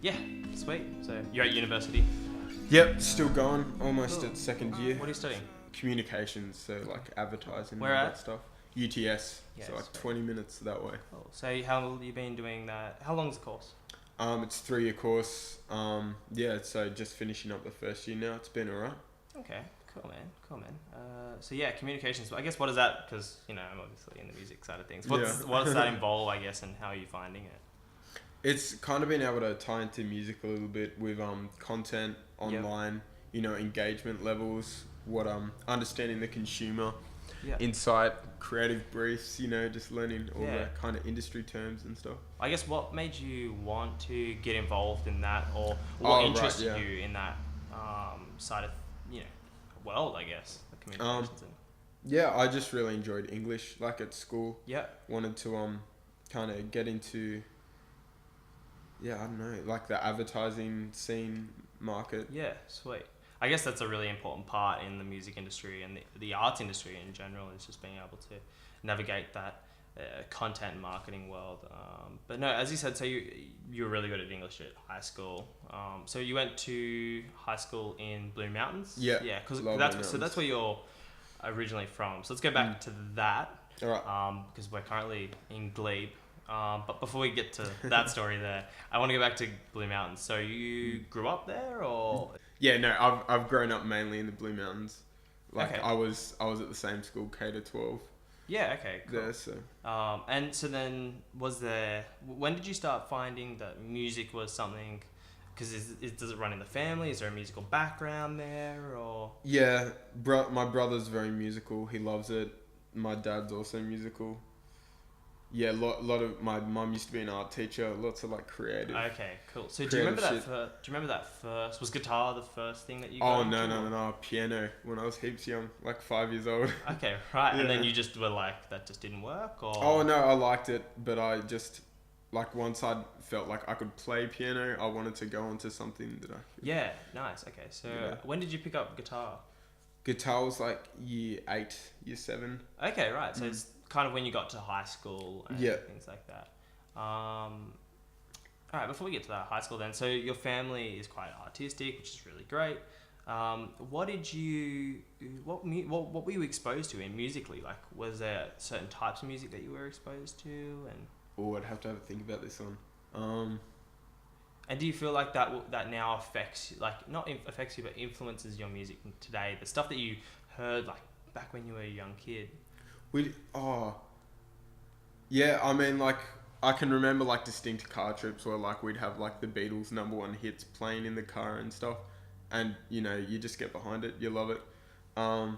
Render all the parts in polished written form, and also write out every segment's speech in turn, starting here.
Yeah, sweet. So you're at university. Yep, still going. Almost Cool. at second year. What are you studying? Communications, so like advertising Where and all at? that stuff. UTS, Yeah, so like sweet. 20 minutes that way. Cool. So how long have you been doing that? How long is the course? It's 3-year course. Yeah, so just finishing up the first year now. It's been alright. Okay, cool man. So yeah, communications. I guess what is that? Because I'm obviously in the music side of things. What does that involve? I guess, and how are you finding it? It's kind of been able to tie into music a little bit with content online, engagement levels, understanding the consumer, insight, creative briefs, just learning all the kind of industry terms and stuff. I guess what made you want to get involved in that, or what interested you in that side of world, I guess, the communications. Yeah, I just really enjoyed English, like at school. Yeah. Wanted to kind of get into, I don't know, like the advertising scene market. Yeah, sweet. I guess that's a really important part in the music industry and the arts industry in general, is just being able to navigate that content and marketing world. But no, as you said, so you were really good at English at high school. So you went to high school in Blue Mountains? Yeah. Yeah, because that's where you're originally from. So let's go back to that. All right. Because we're currently in Glebe. But before we get to that story there, I want to go back to Blue Mountains. So you grew up there, or? Yeah, no, I've grown up mainly in the Blue Mountains. Okay. I was at the same school, K to 12. Yeah, okay, cool. There, so. And so then when did you start finding that music was something, because does it run in the family? Is there a musical background there, or? Yeah, my brother's very musical. He loves it. My dad's also musical. Yeah, lot of my mum used to be an art teacher. Lots of like creative. Okay, cool. So do you remember that first? Was guitar the first thing that you got into? No, piano when I was heaps young, like 5 years old. Okay, right. Yeah. And then you just were like, that just didn't work, or? Oh no, I liked it, but I just like once I felt like I could play piano, I wanted to go on to something that I could. Yeah, nice. Okay, so when did you pick up guitar? Guitar was like year 8, year 7. Okay, right. So it's kind of when you got to high school and things like that. All right, before we get to that high school then, so your family is quite artistic, which is really great. What were you exposed to in musically? Like, was there certain types of music that you were exposed to? And I'd have to think about this one. And do you feel like that now affects, like, not affects you, but influences your music today? The stuff that you heard, like, back when you were a young kid? Yeah, I mean, like, I can remember, like, distinct car trips where, like, we'd have, like, the Beatles' #1 hits playing in the car and stuff. And, you just get behind it. You love it. And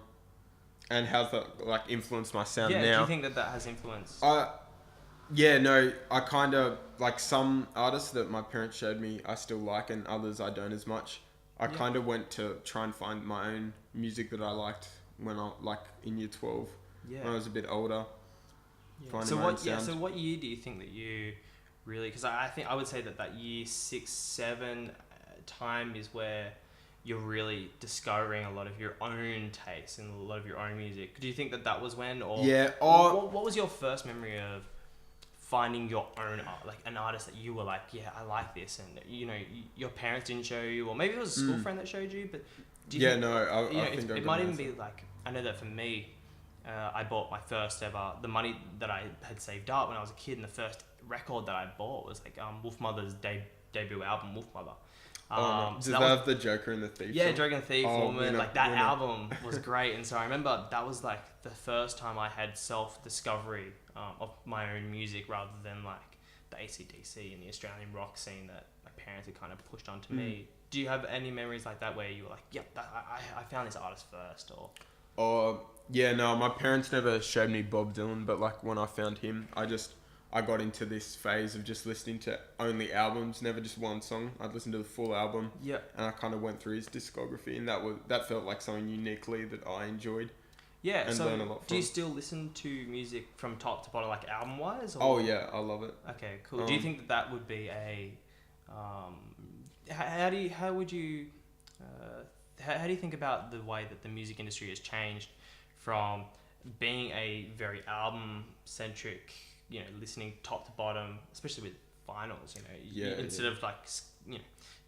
how's that, like, influenced my sound now? Yeah, do you think that has influenced? Yeah, no, I kind of, like, some artists that my parents showed me I still like, and others I don't as much. I kind of went to try and find my own music that I liked when in year 12. Yeah. When I was a bit older. Yeah. So what year do you think that you really? Because I would say that year 6, 7 time is where you're really discovering a lot of your own tastes and a lot of your own music. Do you think that was when, or what was your first memory of finding your own art, like an artist that you were like, yeah, I like this, and your parents didn't show you, or maybe it was a school friend that showed you, but I think it might even be like, I know that for me, I bought my first ever, the money that I had saved up when I was a kid, and the first record that I bought was like Wolfmother's debut album, Wolfmother. Does that have the Joker and the Thief? Yeah, Joker and the Thief, Woman, like that album was great, and so I remember that was like the first time I had self-discovery of my own music, rather than like the AC/DC and the Australian rock scene that my parents had kind of pushed onto me. Do you have any memories like that where you were like, yep, I found this artist first, or? Yeah, no, my parents never showed me Bob Dylan, but like when I found him, I got into this phase of just listening to only albums, never just one song. I'd listen to the full album. Yeah. And I kind of went through his discography, and that felt like something uniquely that I enjoyed. Yeah, and learn a lot from. Do you still listen to music from top to bottom, like album-wise? Or? Oh yeah, I love it. Okay, cool. Do you think that would be a... How do you think about the way that the music industry has changed from being a very album-centric, listening top to bottom, especially with vinyls, instead of like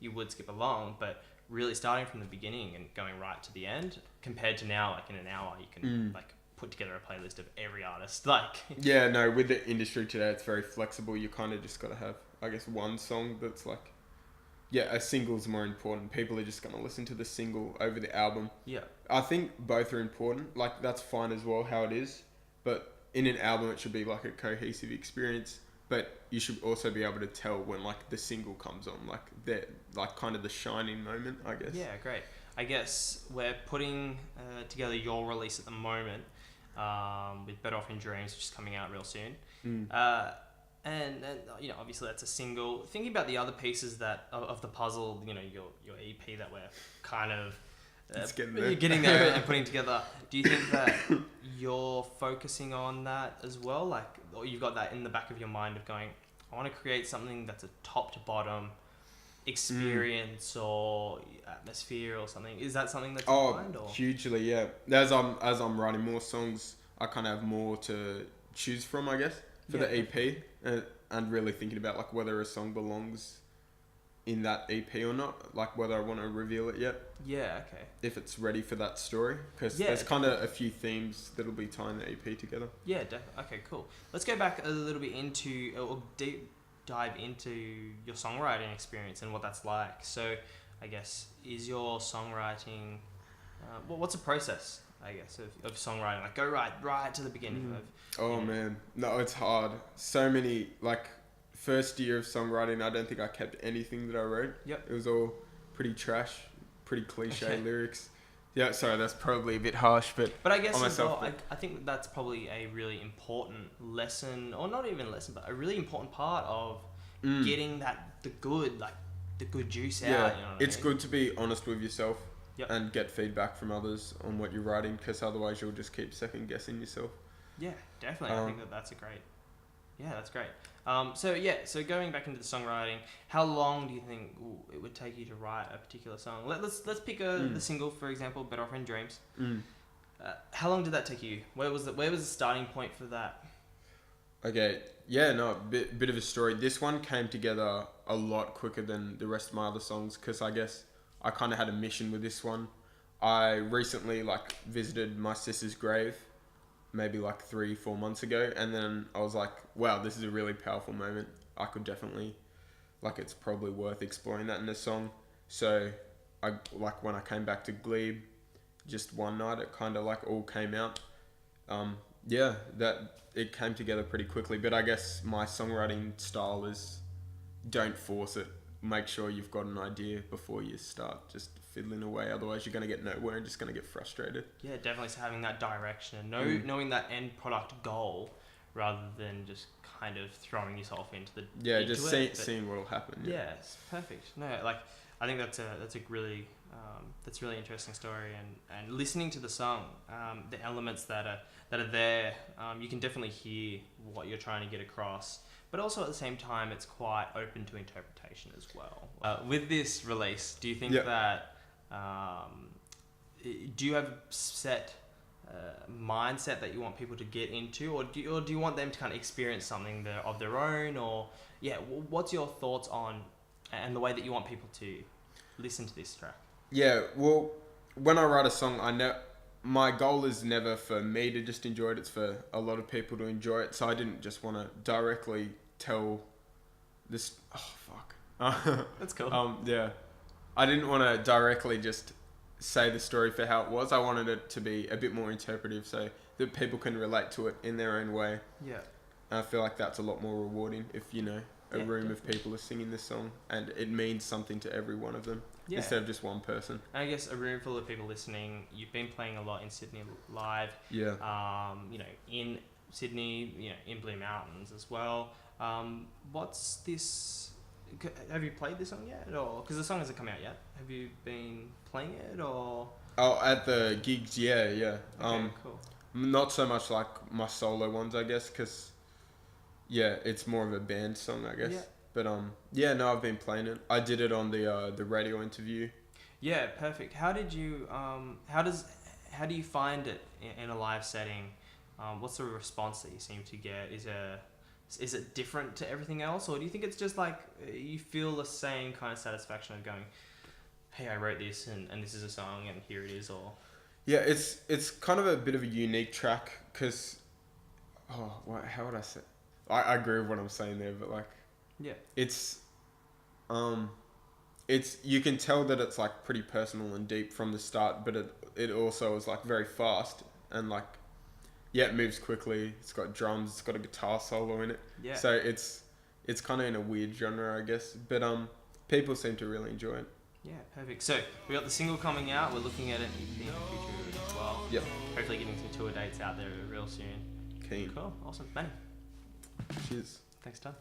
you would skip along, but really starting from the beginning and going right to the end, compared to now, like in an hour, you can like put together a playlist of every artist. Like yeah, no, with the industry today, it's very flexible. You kind of just got to have, I guess, one song that's like, yeah, a single's more important. People are just going to listen to the single over the album. Yeah. I think both are important. Like, that's fine as well, how it is. But in an album, it should be like a cohesive experience. But you should also be able to tell when like the single comes on, like they're like kind of the shining moment, I guess. Yeah, great. I guess we're putting together your release at the moment with Better Off in Dreams, which is coming out real soon. And obviously that's a single. Thinking about the other pieces that of the puzzle, your EP that we're kind of getting there and putting together. Do you think that you're focusing on that as well? Like, or you've got that in the back of your mind of going, I want to create something that's a top to bottom experience or atmosphere or something. Is that something that's in mind? Or? Hugely, yeah. As I'm writing more songs, I kind of have more to choose from, I guess, for the EP, and really thinking about like whether a song belongs in that EP or not, like whether I want to reveal it yet. Yeah, okay. If it's ready for that story, because there's kind of a few themes that'll be tying the EP together. Yeah, definitely. Okay, cool. Let's go back a little bit into, or deep dive into your songwriting experience and what that's like. So, I guess, is your songwriting, what's the process, I guess, of songwriting? Like, go right to the beginning of... man. No, it's hard. So many, like... First year of songwriting, I don't think I kept anything that I wrote. Yep. It was all pretty trash, pretty cliche lyrics. Yeah, sorry, that's probably a bit harsh, but I guess as well, I think that's probably a really important lesson, or not even lesson, but a really important part of getting the good juice out. You know what it's good to be honest with yourself and get feedback from others on what you're writing, because otherwise you'll just keep second guessing yourself. Yeah, definitely. I think that's a great. Yeah, that's great. So going back into the songwriting, how long do you think it would take you to write a particular song? Let's pick the single, for example, Better Off in Dreams. How long did that take you? Where was the starting point for that? Okay, yeah, no, bit of a story. This one came together a lot quicker than the rest of my other songs, because I guess I kind of had a mission with this one. I recently visited my sister's grave, maybe 3-4 months ago, and then I was like, wow, this is a really powerful moment. I could definitely, it's probably worth exploring that in a song. So I when I came back to Glebe, just one night, it kind of all came out. That it came together pretty quickly, but I guess my songwriting style is don't force it. Make sure you've got an idea before you start just fiddling away, otherwise you're going to get nowhere and just going to get frustrated. Yeah, definitely. So having that direction and knowing that end product goal rather than just kind of throwing yourself into seeing what'll happen. Yeah, it's perfect. No, I think that's a really really interesting story, and listening to the song, the elements that are there, you can definitely hear what you're trying to get across. But also at the same time, it's quite open to interpretation as well. With this release, do you think that do you have a set mindset that you want people to get into, or do you want them to kind of experience something of their own, or what's your thoughts on and the way that you want people to listen to this track? Yeah, well, when I write a song, I know my goal is never for me to just enjoy it, it's for a lot of people to enjoy it. So I didn't just want to directly tell this. That's cool. I didn't want to directly just say the story for how it was. I wanted it to be a bit more interpretive, so that people can relate to it in their own way. Yeah. And I feel like that's a lot more rewarding if a room of people are singing this song and it means something to every one of them instead of just one person. And I guess a room full of people listening. You've been playing a lot in Sydney live. Yeah. In Sydney, in Blue Mountains as well. What's this? Have you played this song yet, or because the song hasn't come out yet? Have you been playing it, or? Oh, at the gigs, yeah. Okay, cool. Not so much like my solo ones, I guess, because it's more of a band song, I guess. Yeah. But I've been playing it. I did it on the radio interview. Yeah, perfect. How did you how do you find it in a live setting? What's the response that you seem to get? Is there is it different to everything else, or do you think it's just like you feel the same kind of satisfaction of going, hey, I wrote this and this is a song and here it is? Or yeah, it's kind of a bit of a unique track because how would I say? I agree with what I'm saying there, but like it's you can tell that it's like pretty personal and deep from the start, but it also is like very fast and like it moves quickly. It's got drums, it's got a guitar solo in it. Yeah. So it's kind of in a weird genre, I guess, but people seem to really enjoy it. Yeah, perfect. So we got the single coming out. We're looking at it in the future as well. Yep. Hopefully getting some tour dates out there real soon. Keen. Cool. Awesome. Manny. Cheers. Thanks, Todd.